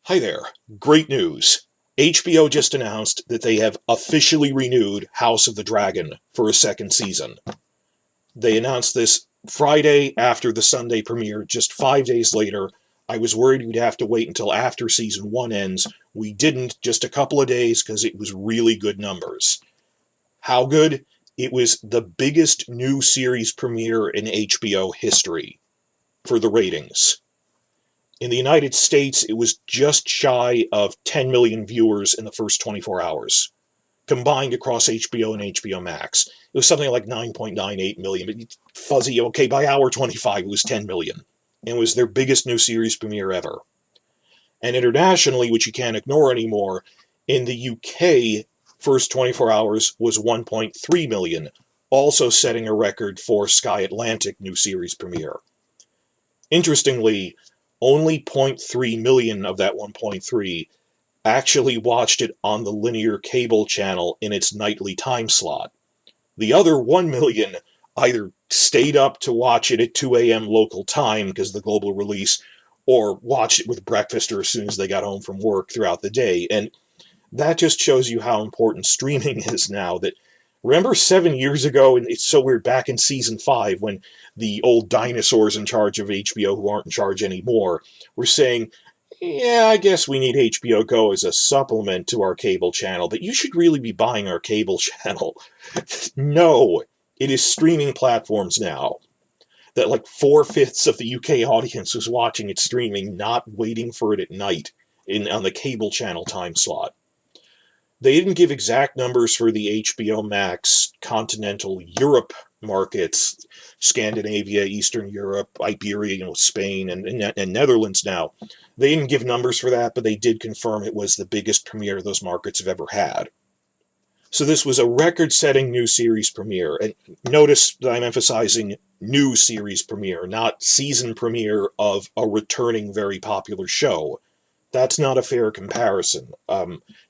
Hi there. Great news. HBO just announced that they have officially renewed House of the Dragon for a second season. They announced this Friday after the Sunday premiere, just 5 days later. I was worried we'd have to wait until after season 1 ends. We didn't, just a couple of days, because it was really good numbers. How good? It was the biggest new series premiere in HBO history for the ratings. In the United States, it was just shy of 10 million viewers in the first 24 hours, combined across HBO and HBO Max. It was something like 9.98 million, but fuzzy, okay, by hour 25, it was 10 million. And it was their biggest new series premiere ever. And internationally, which you can't ignore anymore, in the UK, first 24 hours was 1.3 million, also setting a record for Sky Atlantic new series premiere. Interestingly, only 0.3 million of that 1.3 actually watched it on the linear cable channel in its nightly time slot. The other 1 million either stayed up to watch it at 2 a.m. local time because of the global release, or watched it with breakfast or as soon as they got home from work throughout the day. And that just shows you how important streaming is now. That remember 7 years ago, and it's so weird, back in season 5 when the old dinosaurs in charge of HBO, who aren't in charge anymore, were saying, yeah, I guess we need HBO Go as a supplement to our cable channel, but you should really be buying our cable channel. No, it is streaming platforms now. That like 4/5 of the UK audience was watching it streaming, not waiting for it at night on the cable channel time slot. They didn't give exact numbers for the HBO Max continental Europe markets, Scandinavia, Eastern Europe, Iberia, Spain, and Netherlands now. They didn't give numbers for that, but they did confirm it was the biggest premiere those markets have ever had. So this was a record-setting new series premiere. And notice that I'm emphasizing new series premiere, not season premiere of a returning very popular show. That's not a fair comparison.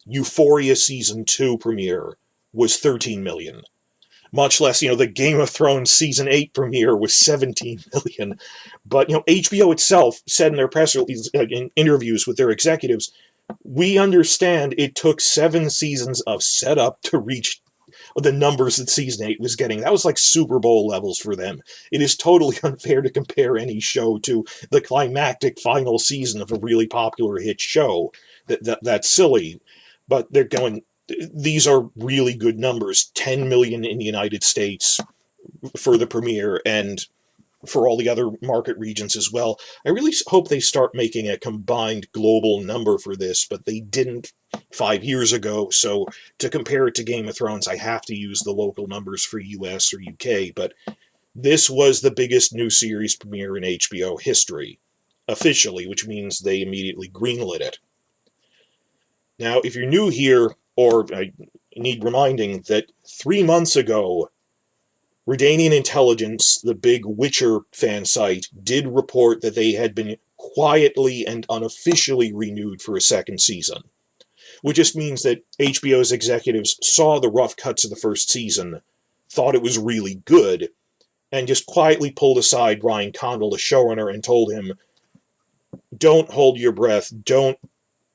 Euphoria Season 2 premiere was 13 million. Much less, the Game of Thrones Season 8 premiere was 17 million. But, HBO itself said in their press release, in interviews with their executives, we understand it took 7 seasons of setup to reach the numbers that Season 8 was getting. That was like Super Bowl levels for them. It is totally unfair to compare any show to the climactic final season of a really popular hit show. That's silly. But they're going, these are really good numbers. 10 million in the United States for the premiere, and for all the other market regions as well. I really hope they start making a combined global number for this, but they didn't 5 years ago, so to compare it to Game of Thrones, I have to use the local numbers for US or UK, but this was the biggest new series premiere in HBO history, officially, which means they immediately greenlit it. Now, if you're new here, or I need reminding that 3 months ago, Redanian Intelligence, the big Witcher fan site, did report that they had been quietly and unofficially renewed for a second season. Which just means that HBO's executives saw the rough cuts of the first season, thought it was really good, and just quietly pulled aside Ryan Condal, the showrunner, and told him, don't hold your breath, don't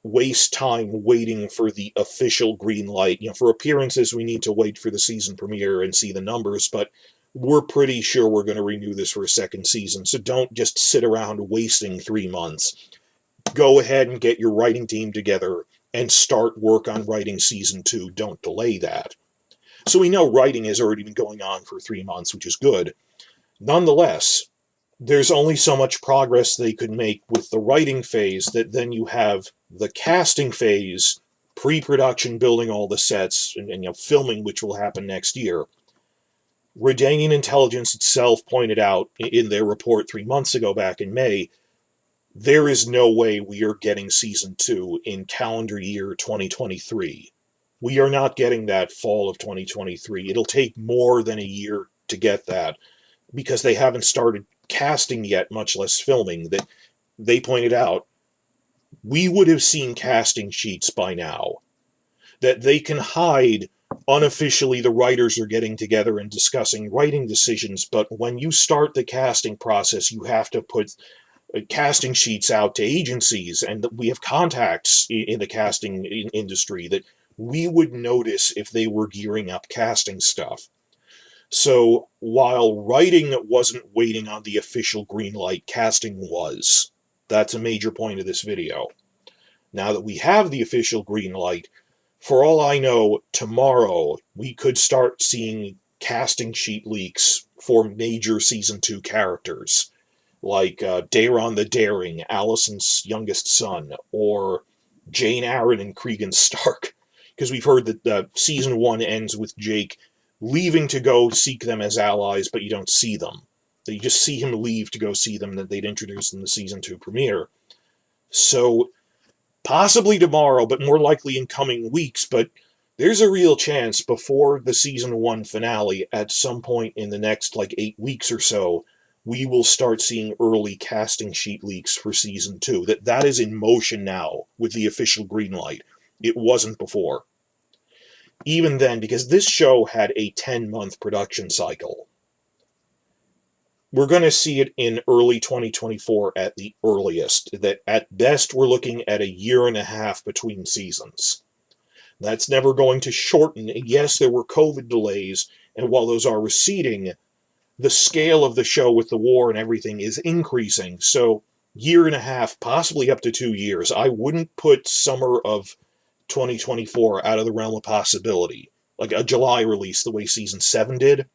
waste time waiting for the official green light. For appearances, we need to wait for the season premiere and see the numbers, but we're pretty sure we're going to renew this for a second season, so don't just sit around wasting 3 months. Go ahead and get your writing team together and start work on writing season 2. Don't delay that. So we know writing has already been going on for 3 months, which is good. Nonetheless, there's only so much progress they could make with the writing phase, that then you have the casting phase, pre-production, building all the sets, and filming, which will happen next year. Redanian Intelligence itself pointed out in their report 3 months ago, back in May, there is no way we are getting season 2 in calendar year 2023. We are not getting that fall of 2023. It'll take more than a year to get that, because they haven't started casting yet, much less filming. That they pointed out, we would have seen casting sheets by now. That they can hide unofficially, the writers are getting together and discussing writing decisions, but when you start the casting process, you have to put casting sheets out to agencies, and we have contacts in the casting industry that we would notice if they were gearing up casting stuff. So while writing wasn't waiting on the official green light, casting was. That's a major point of this video. Now that we have the official green light, for all I know, tomorrow we could start seeing casting sheet leaks for major Season 2 characters, like Daeron the Daring, Alicent's youngest son, or Jane Arryn and Cregan Stark. Because we've heard that Season 1 ends with Jake leaving to go seek them as allies, but you don't see them. You just see him leave to go see them that they'd introduced in the Season 2 premiere. So, possibly tomorrow, but more likely in coming weeks, but there's a real chance before the Season 1 finale, at some point in the next, 8 weeks or so, we will start seeing early casting sheet leaks for Season 2. That is in motion now, with the official green light. It wasn't before. Even then, because this show had a 10-month production cycle. We're going to see it in early 2024 at the earliest. That at best, we're looking at a year and a half between seasons. That's never going to shorten. Yes, there were COVID delays, and while those are receding, the scale of the show with the war and everything is increasing. So, year and a half, possibly up to 2 years. I wouldn't put summer of 2024 out of the realm of possibility. Like a July release, the way Season 7 did.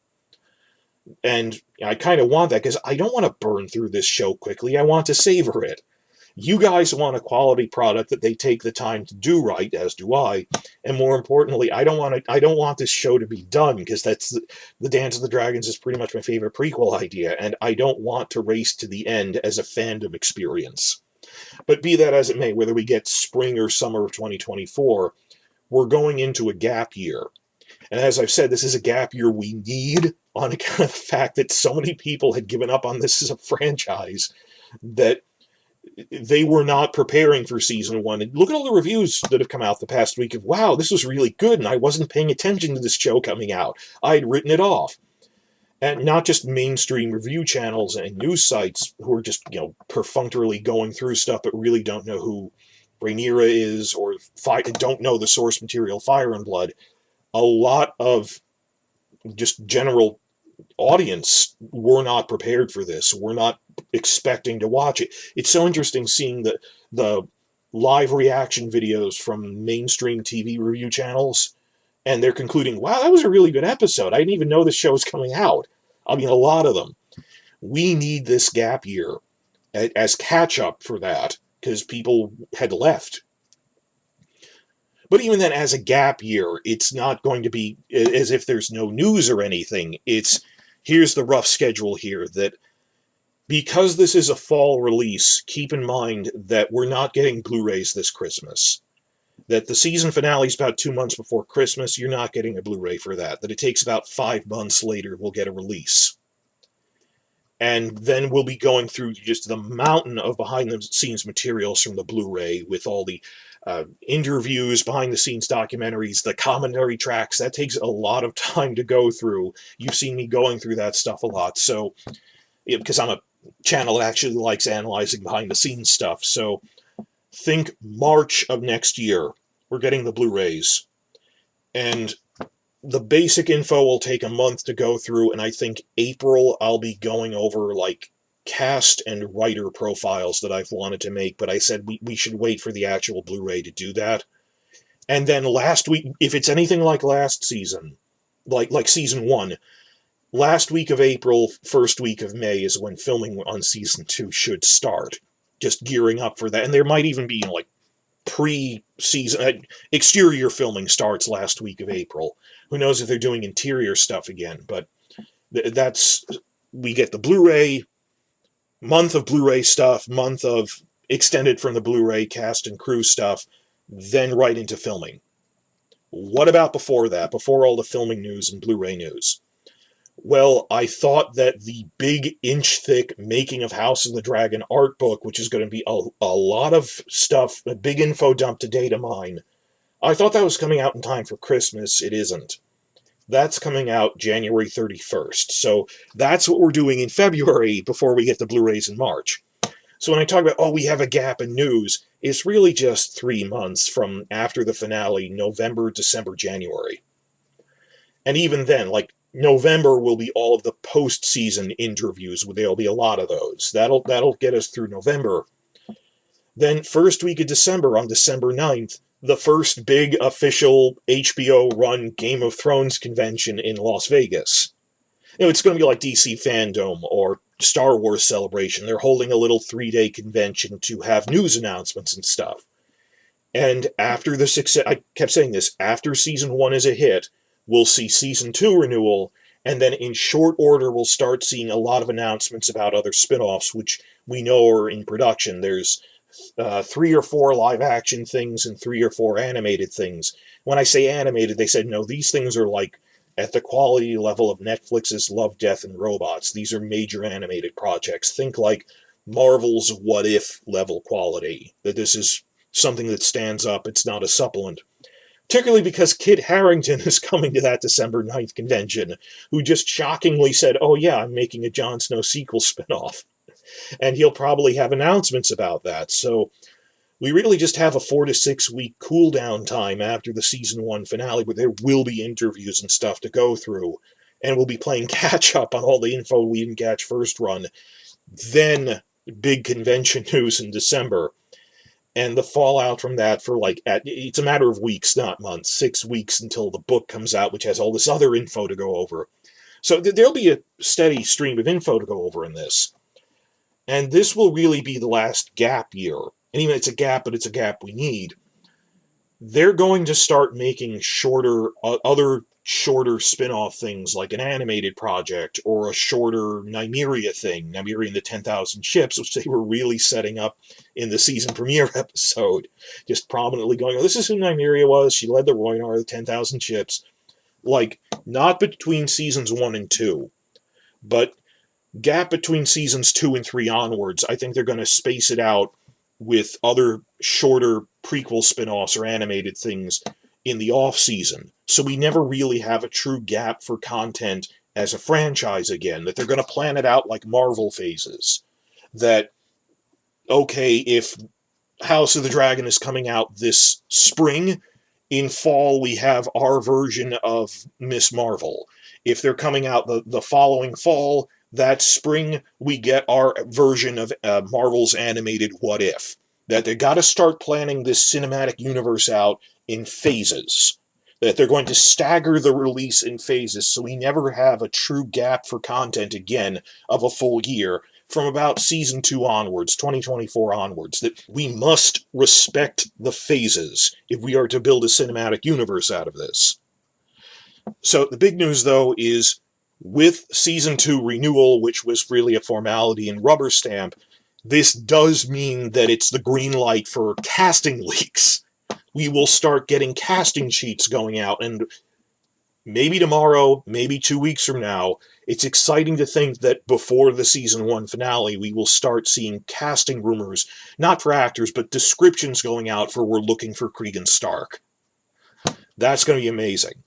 And I kind of want that, because I don't want to burn through this show quickly. I want to savor it. You guys want a quality product that they take the time to do right, as do I. And more importantly, I don't want this show to be done, because that's the Dance of the Dragons is pretty much my favorite prequel idea, and I don't want to race to the end as a fandom experience. But be that as it may, whether we get spring or summer of 2024, we're going into a gap year. And as I've said, this is a gap year we need, on account of the fact that so many people had given up on this as a franchise that they were not preparing for Season 1. And look at all the reviews that have come out the past week of, wow, this was really good, and I wasn't paying attention to this show coming out. I'd written it off. And not just mainstream review channels and news sites who are just, perfunctorily going through stuff but really don't know who Rhaenyra is, or don't know the source material Fire and Blood. A lot of just general audience were not prepared for this. We're not expecting to watch it. It's so interesting seeing the live reaction videos from mainstream TV review channels, and they're concluding, wow, that was a really good episode. I didn't even know this show was coming out. I mean, a lot of them. We need this gap year as catch-up for that, because people had left. But even then, as a gap year, it's not going to be as if there's no news or anything. Here's the rough schedule here, that because this is a fall release, keep in mind that we're not getting Blu-rays this Christmas. That the season finale is about 2 months before Christmas, you're not getting a Blu-ray for that. That it takes about 5 months later, we'll get a release. And then we'll be going through just the mountain of behind-the-scenes materials from the Blu-ray, with all the interviews, behind-the-scenes documentaries, the commentary tracks. That takes a lot of time to go through. You've seen me going through that stuff a lot. So, because I'm a channel that actually likes analyzing behind-the-scenes stuff. So, think March of next year, we're getting the Blu-rays. And the basic info will take a month to go through, and I think April I'll be going over, cast and writer profiles that I've wanted to make, but I said we should wait for the actual Blu-ray to do that. And then last week, if it's anything like last season, like Season 1, last week of April, first week of May is when filming on Season 2 should start. Just gearing up for that. And there might even be, pre-season, exterior filming starts last week of April. Who knows if they're doing interior stuff again, but we get the Blu-ray, month of Blu-ray stuff, month of extended from the Blu-ray cast and crew stuff, then right into filming. What about before that, before all the filming news and Blu-ray news? Well, I thought that the big inch-thick Making of House of the Dragon art book, which is going to be a lot of stuff, a big info dump to data mine, I thought that was coming out in time for Christmas. It isn't. That's coming out January 31st. So that's what we're doing in February before we get the Blu-rays in March. So when I talk about, oh, we have a gap in news, it's really just 3 months from after the finale, November, December, January. And even then, like, November will be all of the post-season interviews. There'll be a lot of those. That'll get us through November. Then first week of December, on December 9th, the first big official HBO-run Game of Thrones convention in Las Vegas. It's going to be like DC Fandom or Star Wars Celebration. They're holding a little 3-day convention to have news announcements and stuff. And after the success, I kept saying this, after season 1 is a hit, we'll see season 2 renewal, and then in short order we'll start seeing a lot of announcements about other spin-offs, which we know are in production. There's 3 or 4 live-action things and 3 or 4 animated things. When I say animated, they said, no, these things are like at the quality level of Netflix's Love, Death, and Robots. These are major animated projects. Think like Marvel's What If level quality. That this is something that stands up. It's not a supplement. Particularly because Kit Harington is coming to that December 9th convention, who just shockingly said, oh yeah, I'm making a Jon Snow sequel spinoff. And he'll probably have announcements about that. So we really just have a 4 to 6 week cool down time after the season 1 finale, where there will be interviews and stuff to go through, and we'll be playing catch up on all the info we didn't catch first run. Then big convention news in December, and the fallout from that for it's a matter of weeks, not months, 6 weeks until the book comes out, which has all this other info to go over. So there'll be a steady stream of info to go over in this. And this will really be the last gap year. And even it's a gap, but it's a gap we need. They're going to start making other shorter spin-off things, like an animated project or a shorter Nymeria thing, Nymeria and the 10,000 Ships, which they were really setting up in the season premiere episode. Just prominently going, oh, this is who Nymeria was. She led the Rhoynar, the 10,000 Ships. Like, not between seasons 1 and 2, but gap between seasons 2 and 3 onwards. I think they're going to space it out with other shorter prequel spin-offs or animated things in the off-season. So we never really have a true gap for content as a franchise again, that they're going to plan it out like Marvel phases. That, okay, if House of the Dragon is coming out this spring, in fall we have our version of Miss Marvel. If they're coming out the following fall, that spring, we get our version of Marvel's animated What If. That they got to start planning this cinematic universe out in phases. That they're going to stagger the release in phases, so we never have a true gap for content again of a full year from about season 2 onwards, 2024 onwards. That we must respect the phases if we are to build a cinematic universe out of this. So the big news, though, is with season 2 renewal, which was really a formality and rubber stamp, this does mean that it's the green light for casting leaks. We will start getting casting sheets going out, and maybe tomorrow, maybe 2 weeks from now, it's exciting to think that before the season 1 finale, we will start seeing casting rumors, not for actors, but descriptions going out for we're looking for Cregan Stark. That's going to be amazing.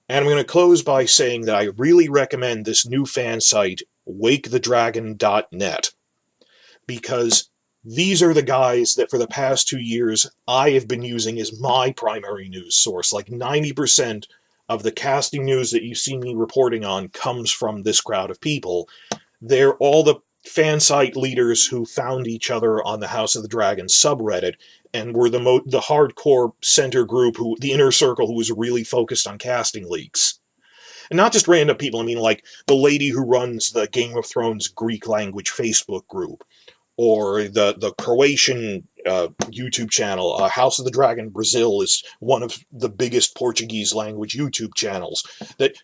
And I'm going to close by saying that I really recommend this new fan site, wakethedragon.net, because these are the guys that for the past 2 years I have been using as my primary news source. Like 90% of the casting news that you see me reporting on comes from this crowd of people. They're all the fan site leaders who found each other on the House of the Dragon subreddit and were the hardcore center group, the inner circle, who was really focused on casting leaks. And not just random people, I mean like the lady who runs the Game of Thrones Greek language Facebook group, or the Croatian YouTube channel. House of the Dragon Brazil is one of the biggest Portuguese language YouTube channels. That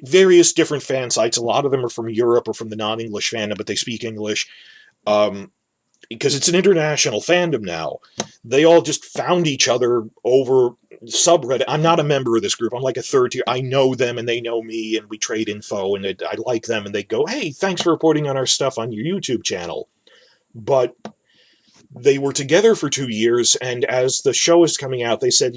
various different fan sites, a lot of them are from Europe or from the non-English fandom, but they speak English. Because it's an international fandom now. They all just found each other over subreddit. I'm not a member of this group. I'm like a third tier. I know them and they know me, and we trade info, and I like them, and they go, hey, thanks for reporting on our stuff on your YouTube channel. But they were together for 2 years, and as the show is coming out, they said,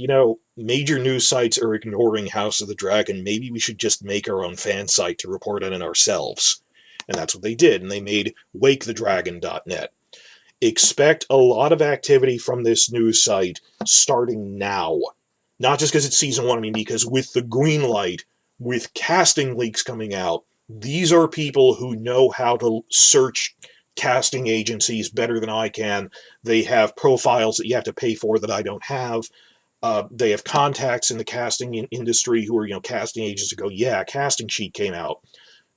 major news sites are ignoring House of the Dragon. Maybe we should just make our own fan site to report on it ourselves. And that's what they did, and they made wakethedragon.net. Expect a lot of activity from this news site starting now. Not just because it's season 1, I mean, because with the green light, with casting leaks coming out, these are people who know how to search casting agencies better than I can. They have profiles that you have to pay for that I don't have. They have contacts in the casting industry who are, casting agents who go, yeah, a casting sheet came out.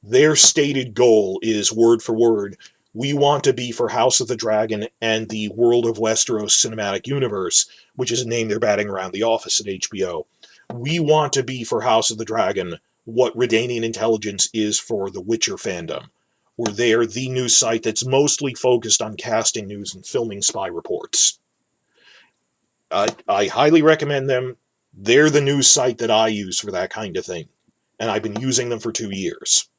Their stated goal is, word for word, we want to be for House of the Dragon and the World of Westeros cinematic universe, which is a name they're batting around the office at HBO. We want to be for House of the Dragon what Redanian Intelligence is for the Witcher fandom, where they're the news site that's mostly focused on casting news and filming spy reports. I highly recommend them. They're the news site that I use for that kind of thing, and I've been using them for 2 years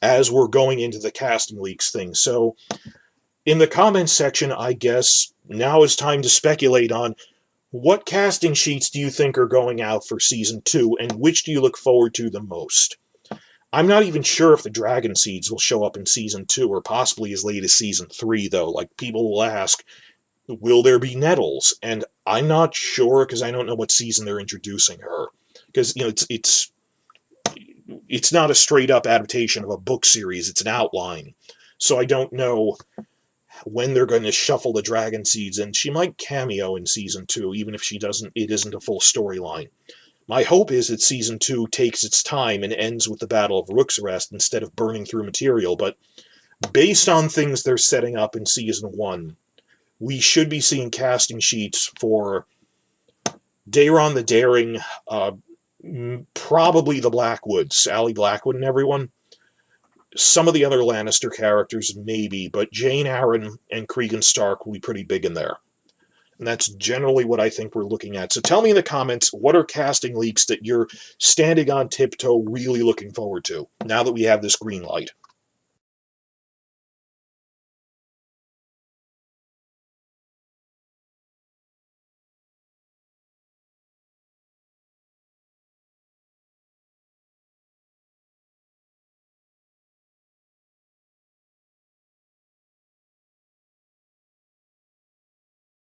as we're going into the casting leaks thing. So in the comments section, I guess now is time to speculate on what casting sheets do you think are going out for season 2, and which do you look forward to the most? I'm not even sure if the dragon seeds will show up in season 2 or possibly as late as season 3, though. Like, people will ask, will there be Nettles? And I'm not sure because I don't know what season they're introducing her. Because, it's not a straight up adaptation of a book series, it's an outline. So I don't know when they're going to shuffle the dragon seeds, and she might cameo in season 2, even if it isn't a full storyline. My hope is that season 2 takes its time and ends with the Battle of Rook's Rest instead of burning through material, but based on things they're setting up in season 1, we should be seeing casting sheets for Daeron the Daring, probably the Blackwoods, Allie Blackwood and everyone. Some of the other Lannister characters, maybe, but Jane Arryn and Cregan Stark will be pretty big in there. And that's generally what I think we're looking at. So tell me in the comments, what are casting leaks that you're standing on tiptoe really looking forward to, now that we have this green light?